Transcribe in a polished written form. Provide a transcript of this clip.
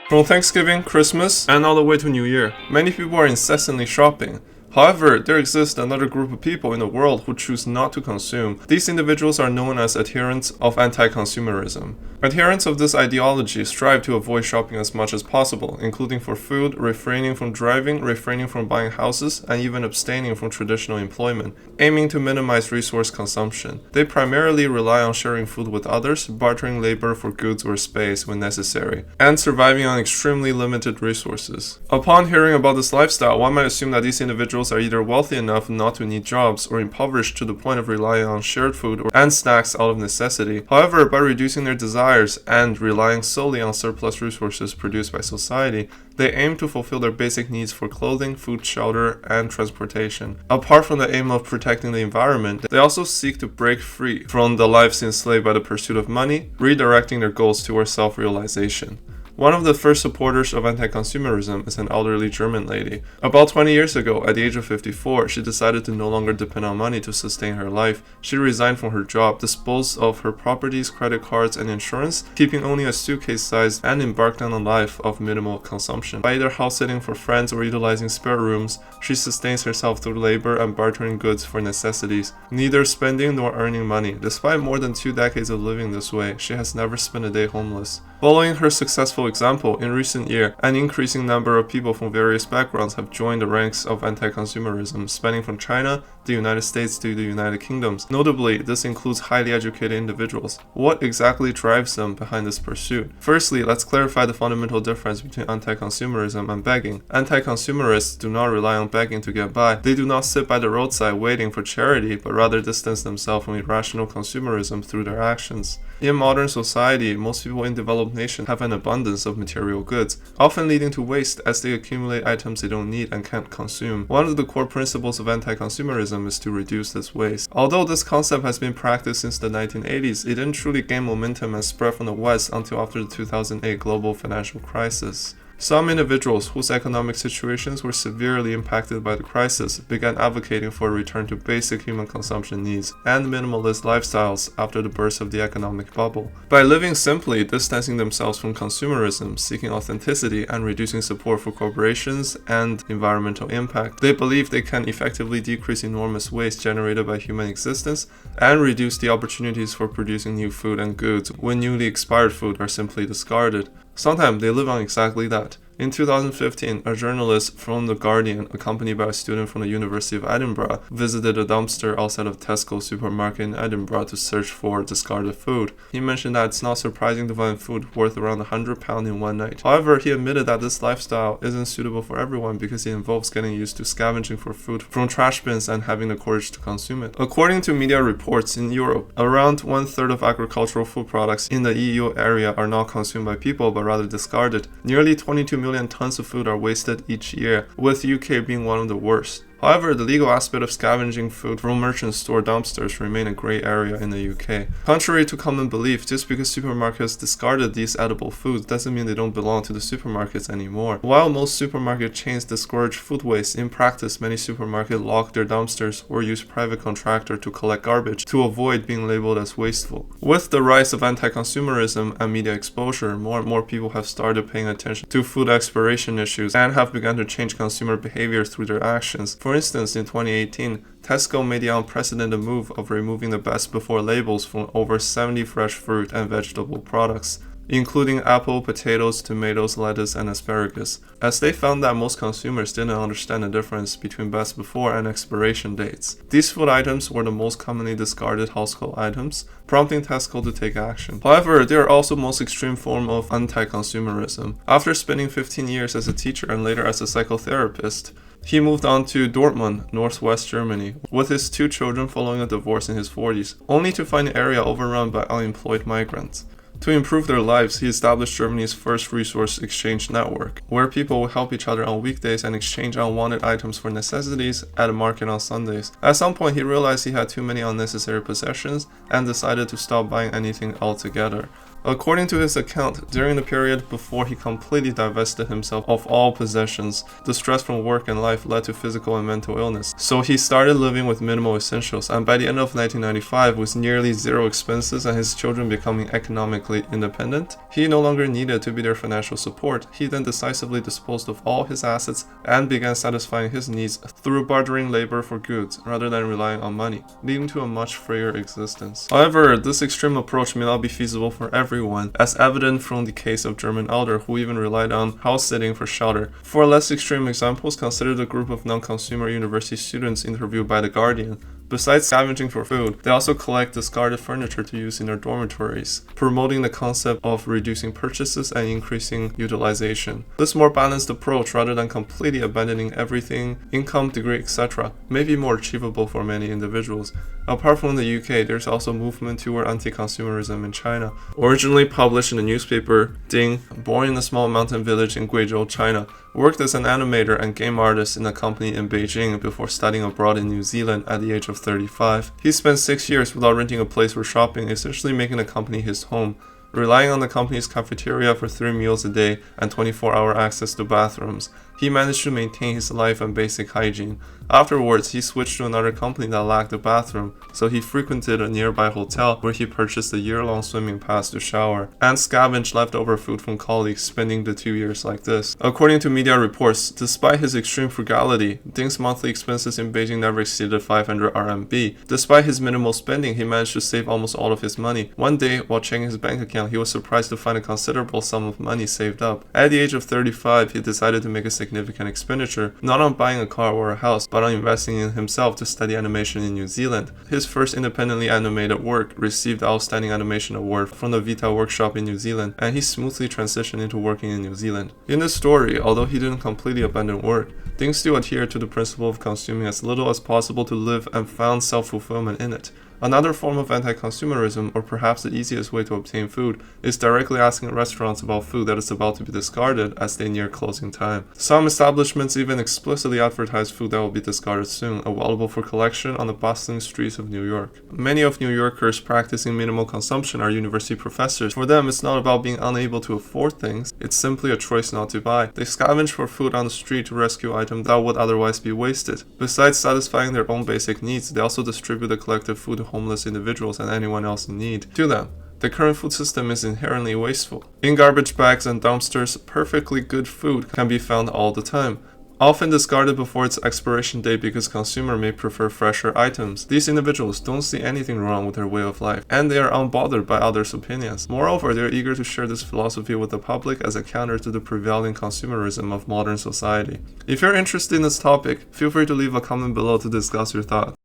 From Thanksgiving, Christmas, and all the way to New Year, many people are incessantly shopping. However, there exists another group of people in the world who choose not to consume. These individuals are known as adherents of anti-consumerism. Adherents of this ideology strive to avoid shopping as much as possible, including for food, refraining from driving, refraining from buying houses, and even abstaining from traditional employment, aiming to minimize resource consumption. They primarily rely on sharing food with others, bartering labor for goods or space when necessary, and surviving on extremely limited resources. Upon hearing about this lifestyle, one might assume that these individuals are either wealthy enough not to need jobs or impoverished to the point of relying on shared food and snacks out of necessity. However, by reducing their desires and relying solely on surplus resources produced by society, they aim to fulfill their basic needs for clothing, food, shelter, and transportation. Apart from the aim of protecting the environment, they also seek to break free from the lives enslaved by the pursuit of money, redirecting their goals towards self-realization. One of the first supporters of anti-consumerism is an elderly German lady. About 20 years ago, at the age of 54, she decided to no longer depend on money to sustain her life. She resigned from her job, disposed of her properties, credit cards, and insurance, keeping only a suitcase size, and embarked on a life of minimal consumption. By either house-sitting for friends or utilizing spare rooms, she sustains herself through labor and bartering goods for necessities, neither spending nor earning money. Despite more than 2 decades of living this way, she has never spent a day homeless. Following her successful example, in recent years, an increasing number of people from various backgrounds have joined the ranks of anti-consumerism, spanning from China, the United States to the United Kingdom. Notably, this includes highly educated individuals. What exactly drives them behind this pursuit? Firstly, let's clarify the fundamental difference between anti-consumerism and begging. Anti-consumerists do not rely on begging to get by. They do not sit by the roadside waiting for charity, but rather distance themselves from irrational consumerism through their actions. In modern society, most people in developed nations have an abundance of material goods, often leading to waste as they accumulate items they don't need and can't consume. One of the core principles of anti-consumerism is to reduce this waste. Although this concept has been practiced since the 1980s, it didn't truly gain momentum and spread from the West until after the 2008 global financial crisis. Some individuals whose economic situations were severely impacted by the crisis began advocating for a return to basic human consumption needs and minimalist lifestyles after the burst of the economic bubble. By living simply, distancing themselves from consumerism, seeking authenticity, and reducing support for corporations and environmental impact, they believe they can effectively decrease enormous waste generated by human existence and reduce the opportunities for producing new food and goods when newly expired food are simply discarded. Sometimes they live on exactly that. In 2015, a journalist from The Guardian, accompanied by a student from the University of Edinburgh, visited a dumpster outside of Tesco supermarket in Edinburgh to search for discarded food. He mentioned that it's not surprising to find food worth around £100 in one night. However, he admitted that this lifestyle isn't suitable for everyone because it involves getting used to scavenging for food from trash bins and having the courage to consume it. According to media reports, in Europe, around 1/3 of agricultural food products in the EU area are not consumed by people but rather discarded. Nearly 22 million tons of food are wasted each year, with UK being one of the worst. However, the legal aspect of scavenging food from merchant store dumpsters remain a gray area in the UK. Contrary to common belief, just because supermarkets discarded these edible foods doesn't mean they don't belong to the supermarkets anymore. While most supermarket chains discourage food waste, in practice many supermarkets lock their dumpsters or use private contractor to collect garbage to avoid being labeled as wasteful. With the rise of anti-consumerism and media exposure, more and more people have started paying attention to food expiration issues and have begun to change consumer behavior through their actions. For instance, in 2018, Tesco made the unprecedented move of removing the best before labels from over 70 fresh fruit and vegetable products, including apple, potatoes, tomatoes, lettuce, and asparagus, as they found that most consumers didn't understand the difference between best before and expiration dates. These food items were the most commonly discarded household items, prompting Tesco to take action. However, they are also the most extreme form of anti-consumerism. After spending 15 years as a teacher and later as a psychotherapist, he moved on to Dortmund, northwest Germany, with his 2 children following a divorce in his 40s, only to find the area overrun by unemployed migrants. To improve their lives, he established Germany's first resource exchange network, where people would help each other on weekdays and exchange unwanted items for necessities at a market on Sundays. At some point, he realized he had too many unnecessary possessions and decided to stop buying anything altogether. According to his account, during the period before he completely divested himself of all possessions, the stress from work and life led to physical and mental illness. So he started living with minimal essentials, and by the end of 1995, with nearly zero expenses and his children becoming economically independent, he no longer needed to be their financial support. He then decisively disposed of all his assets and began satisfying his needs through bartering labor for goods, rather than relying on money, leading to a much freer existence. However, this extreme approach may not be feasible for everyone, as evident from the case of German elder who even relied on house-sitting for shelter. For less extreme examples, consider the group of non-consumer university students interviewed by The Guardian. Besides scavenging for food, they also collect discarded furniture to use in their dormitories, promoting the concept of reducing purchases and increasing utilization. This more balanced approach, rather than completely abandoning everything, income, degree, etc., may be more achievable for many individuals. Apart from the UK, there's also a movement toward anti-consumerism in China. Originally published in the newspaper, Ding, born in a small mountain village in Guizhou, China, worked as an animator and game artist in a company in Beijing before studying abroad in New Zealand at the age of 35. He spent 6 years without renting a place for shopping, essentially making the company his home, relying on the company's cafeteria for 3 meals a day and 24-hour access to bathrooms. He managed to maintain his life and basic hygiene. Afterwards, he switched to another company that lacked a bathroom, so he frequented a nearby hotel where he purchased a year-long swimming pass to shower, and scavenged leftover food from colleagues, spending the 2 years like this. According to media reports, despite his extreme frugality, Ding's monthly expenses in Beijing never exceeded 500 RMB. Despite his minimal spending, he managed to save almost all of his money. One day, while checking his bank account, he was surprised to find a considerable sum of money saved up. At the age of 35, he decided to make a significant expenditure, not on buying a car or a house, but on investing in himself to study animation in New Zealand. His first independently animated work received the Outstanding Animation Award from the Vita Workshop in New Zealand, and he smoothly transitioned into working in New Zealand. In this story, although he didn't completely abandon work, Ding still adhered to the principle of consuming as little as possible to live and found self-fulfillment in it. Another form of anti-consumerism, or perhaps the easiest way to obtain food, is directly asking restaurants about food that is about to be discarded as they near closing time. Some establishments even explicitly advertise food that will be discarded soon, available for collection on the bustling streets of New York. Many of New Yorkers practicing minimal consumption are university professors. For them, it's not about being unable to afford things, it's simply a choice not to buy. They scavenge for food on the street to rescue items that would otherwise be wasted. Besides satisfying their own basic needs, they also distribute the collective food to homeless individuals and anyone else in need. To them, the current food system is inherently wasteful. In garbage bags and dumpsters, perfectly good food can be found all the time, often discarded before its expiration date because consumers may prefer fresher items. These individuals don't see anything wrong with their way of life, and they are unbothered by others' opinions. Moreover, they are eager to share this philosophy with the public as a counter to the prevailing consumerism of modern society. If you're interested in this topic, feel free to leave a comment below to discuss your thoughts.